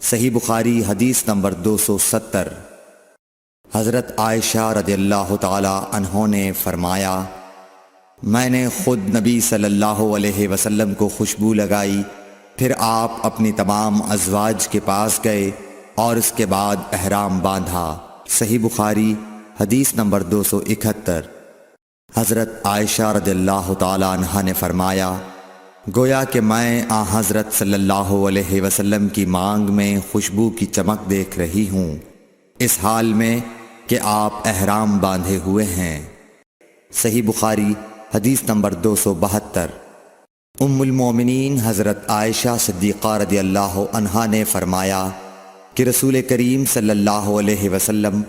صحیح بخاری حدیث نمبر 270۔ حضرت عائشہ رضی اللہ تعالی عنہ نے فرمایا، میں نے خود نبی صلی اللہ علیہ وسلم کو خوشبو لگائی، پھر آپ اپنی تمام ازواج کے پاس گئے اور اس کے بعد احرام باندھا۔ صحیح بخاری حدیث نمبر 271۔ حضرت عائشہ رضی اللہ تعالی عنہ نے فرمایا، گویا کہ میں حضرت صلی اللہ علیہ وسلم کی مانگ میں خوشبو کی چمک دیکھ رہی ہوں، اس حال میں کہ آپ احرام باندھے ہوئے ہیں۔ صحیح بخاری حدیث نمبر 272۔ ام المومنین حضرت عائشہ صدیقہ رضی اللہ عنہا نے فرمایا کہ رسول کریم صلی اللہ علیہ وسلم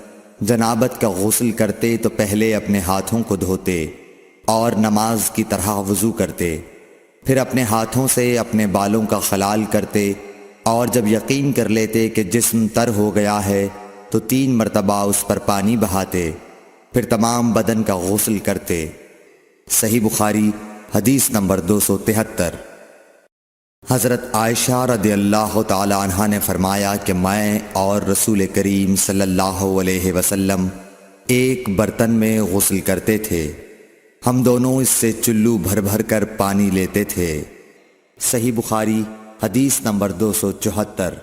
جنابت کا غسل کرتے تو پہلے اپنے ہاتھوں کو دھوتے اور نماز کی طرح وضو کرتے، پھر اپنے ہاتھوں سے اپنے بالوں کا خلال کرتے، اور جب یقین کر لیتے کہ جسم تر ہو گیا ہے تو 3 مرتبہ اس پر پانی بہاتے، پھر تمام بدن کا غسل کرتے۔ صحیح بخاری حدیث نمبر 273۔ حضرت عائشہ رضی اللہ تعالی عنہ نے فرمایا کہ میں اور رسول کریم صلی اللہ علیہ وسلم ایک برتن میں غسل کرتے تھے، ہم دونوں اس سے چلو بھر بھر کر پانی لیتے تھے۔ صحیح بخاری حدیث نمبر 274۔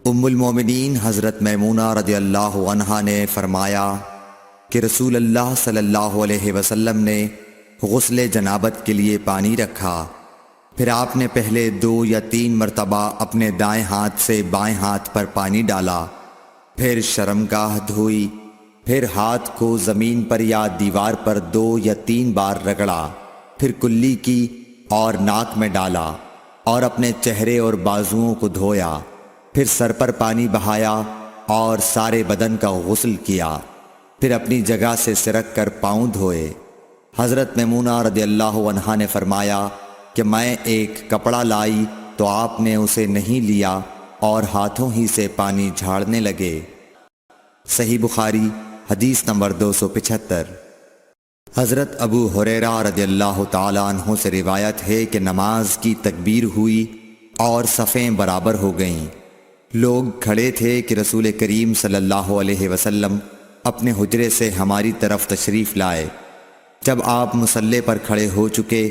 ام المومنین حضرت میمونہ رضی اللہ عنہا نے فرمایا کہ رسول اللہ صلی اللہ علیہ وسلم نے غسل جنابت کے لیے پانی رکھا، پھر آپ نے پہلے 2 یا 3 مرتبہ اپنے دائیں ہاتھ سے بائیں ہاتھ پر پانی ڈالا، پھر شرمگاہ دھوئی، پھر ہاتھ کو زمین پر یا دیوار پر 2 یا 3 بار رگڑا، پھر کلی کی اور ناک میں ڈالا اور اپنے چہرے اور بازوؤں کو دھویا، پھر سر پر پانی بہایا اور سارے بدن کا غسل کیا، پھر اپنی جگہ سے سرک کر پاؤں دھوئے۔ حضرت میمونہ رضی اللہ عنہا نے فرمایا کہ میں ایک کپڑا لائی تو آپ نے اسے نہیں لیا اور ہاتھوں ہی سے پانی جھاڑنے لگے۔ صحیح بخاری حدیث نمبر 275۔ حضرت ابو ہریرہ رضی اللہ تعالی عنہ سے روایت ہے کہ نماز کی تکبیر ہوئی اور صفیں برابر ہو گئیں، لوگ کھڑے تھے کہ رسول کریم صلی اللہ علیہ وسلم اپنے حجرے سے ہماری طرف تشریف لائے۔ جب آپ مصلی پر کھڑے ہو چکے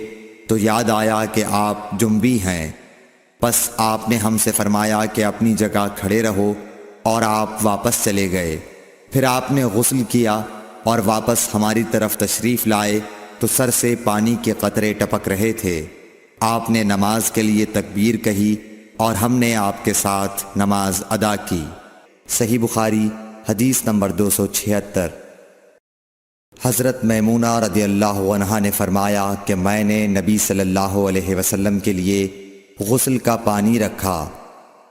تو یاد آیا کہ آپ جنبی ہیں، پس آپ نے ہم سے فرمایا کہ اپنی جگہ کھڑے رہو، اور آپ واپس چلے گئے۔ پھر آپ نے غسل کیا اور واپس ہماری طرف تشریف لائے تو سر سے پانی کے قطرے ٹپک رہے تھے۔ آپ نے نماز کے لیے تکبیر کہی اور ہم نے آپ کے ساتھ نماز ادا کی۔ صحیح بخاری حدیث نمبر 276۔ حضرت میمونہ رضی اللہ عنہا نے فرمایا کہ میں نے نبی صلی اللہ علیہ وسلم کے لیے غسل کا پانی رکھا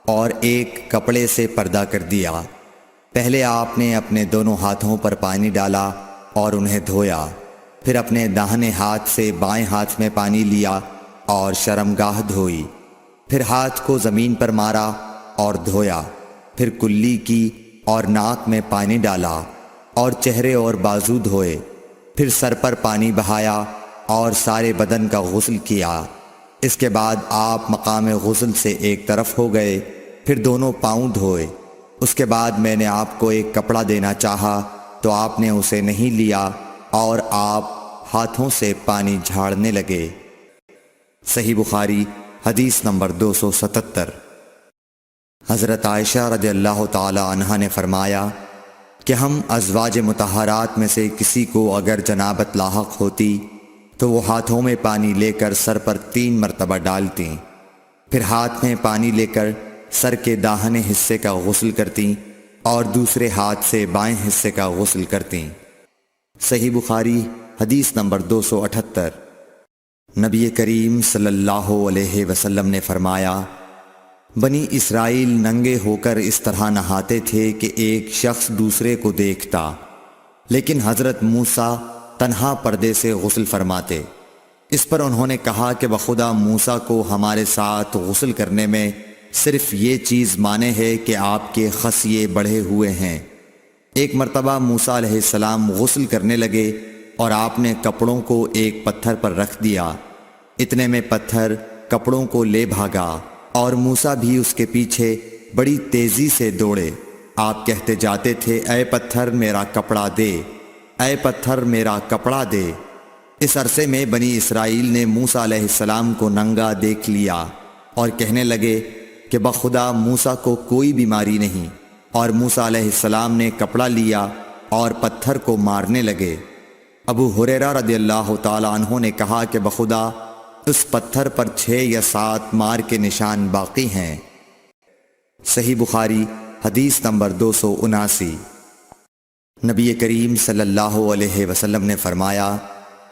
اور ایک کپڑے سے پردہ کر دیا۔ پہلے آپ نے اپنے دونوں ہاتھوں پر پانی ڈالا اور انہیں دھویا، پھر اپنے داہنے ہاتھ سے بائیں ہاتھ میں پانی لیا اور شرمگاہ دھوئی، پھر ہاتھ کو زمین پر مارا اور دھویا، پھر کلی کی اور ناک میں پانی ڈالا اور چہرے اور بازو دھوئے، پھر سر پر پانی بہایا اور سارے بدن کا غسل کیا۔ اس کے بعد آپ مقام غسل سے ایک طرف ہو گئے، پھر دونوں پاؤں دھوئے۔ اس کے بعد میں نے آپ کو ایک کپڑا دینا چاہا تو آپ نے اسے نہیں لیا اور آپ ہاتھوں سے پانی جھاڑنے لگے۔ صحیح بخاری حدیث نمبر 277۔ حضرت عائشہ رضی اللہ تعالی عنہا نے فرمایا کہ ہم ازواج مطہرات میں سے کسی کو اگر جنابت لاحق ہوتی تو وہ ہاتھوں میں پانی لے کر سر پر 3 مرتبہ ڈالتی، پھر ہاتھ میں پانی لے کر سر کے داہنے حصے کا غسل کرتی اور دوسرے ہاتھ سے بائیں حصے کا غسل کرتی۔ صحیح بخاری حدیث نمبر 278۔ نبی کریم صلی اللہ علیہ وسلم نے فرمایا، بنی اسرائیل ننگے ہو کر اس طرح نہاتے تھے کہ ایک شخص دوسرے کو دیکھتا، لیکن حضرت موسیٰ تنہا پردے سے غسل فرماتے۔ اس پر انہوں نے کہا کہ بخدا موسیٰ کو ہمارے ساتھ غسل کرنے میں صرف یہ چیز مانے ہے کہ آپ کے خصیے بڑھے ہوئے ہیں۔ ایک مرتبہ موسیٰ علیہ السلام غسل کرنے لگے اور آپ نے کپڑوں کو ایک پتھر پر رکھ دیا، اتنے میں پتھر کپڑوں کو لے بھاگا اور موسیٰ بھی اس کے پیچھے بڑی تیزی سے دوڑے۔ آپ کہتے جاتے تھے، اے پتھر میرا کپڑا دے، اے پتھر میرا کپڑا دے۔ اس عرصے میں بنی اسرائیل نے موسیٰ علیہ السلام کو ننگا دیکھ لیا اور کہنے لگے کہ بخدا موسیٰ کو کوئی بیماری نہیں، اور موسیٰ علیہ السلام نے کپڑا لیا اور پتھر کو مارنے لگے۔ ابو ہریرہ رضی اللہ تعالی عنہ نے کہا کہ بخدا اس پتھر پر 6 یا 7 مار کے نشان باقی ہیں۔ صحیح بخاری حدیث نمبر 279۔ نبی کریم صلی اللہ علیہ وسلم نے فرمایا،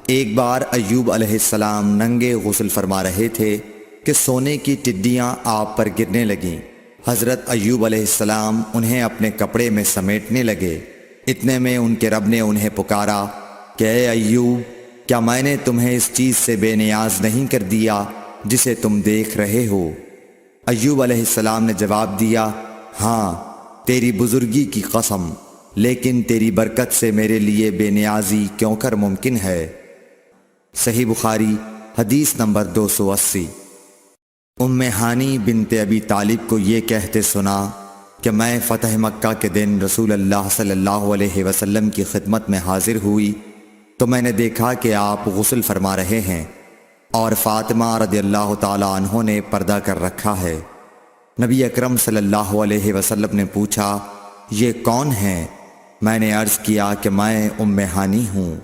ایک بار ایوب علیہ السلام ننگے غسل فرما رہے تھے کہ سونے کی ٹڈیاں آپ پر گرنے لگیں۔ حضرت ایوب علیہ السلام انہیں اپنے کپڑے میں سمیٹنے لگے۔ اتنے میں ان کے رب نے انہیں پکارا کہ اے ایوب، کیا میں نے تمہیں اس چیز سے بے نیاز نہیں کر دیا جسے تم دیکھ رہے ہو؟ ایوب علیہ السلام نے جواب دیا، ہاں تیری بزرگی کی قسم، لیکن تیری برکت سے میرے لیے بے نیازی کیوں کر ممکن ہے۔ صحیح بخاری حدیث نمبر 280۔ ہانی بنت ابی طالب کو یہ کہتے سنا کہ میں فتح مکہ کے دن رسول اللہ صلی اللہ علیہ وسلم کی خدمت میں حاضر ہوئی تو میں نے دیکھا کہ آپ غسل فرما رہے ہیں اور فاطمہ رضی اللہ تعالی عنہ نے پردہ کر رکھا ہے۔ نبی اکرم صلی اللہ علیہ وسلم نے پوچھا، یہ کون ہیں؟ میں نے عرض کیا کہ میں ہانی ہوں۔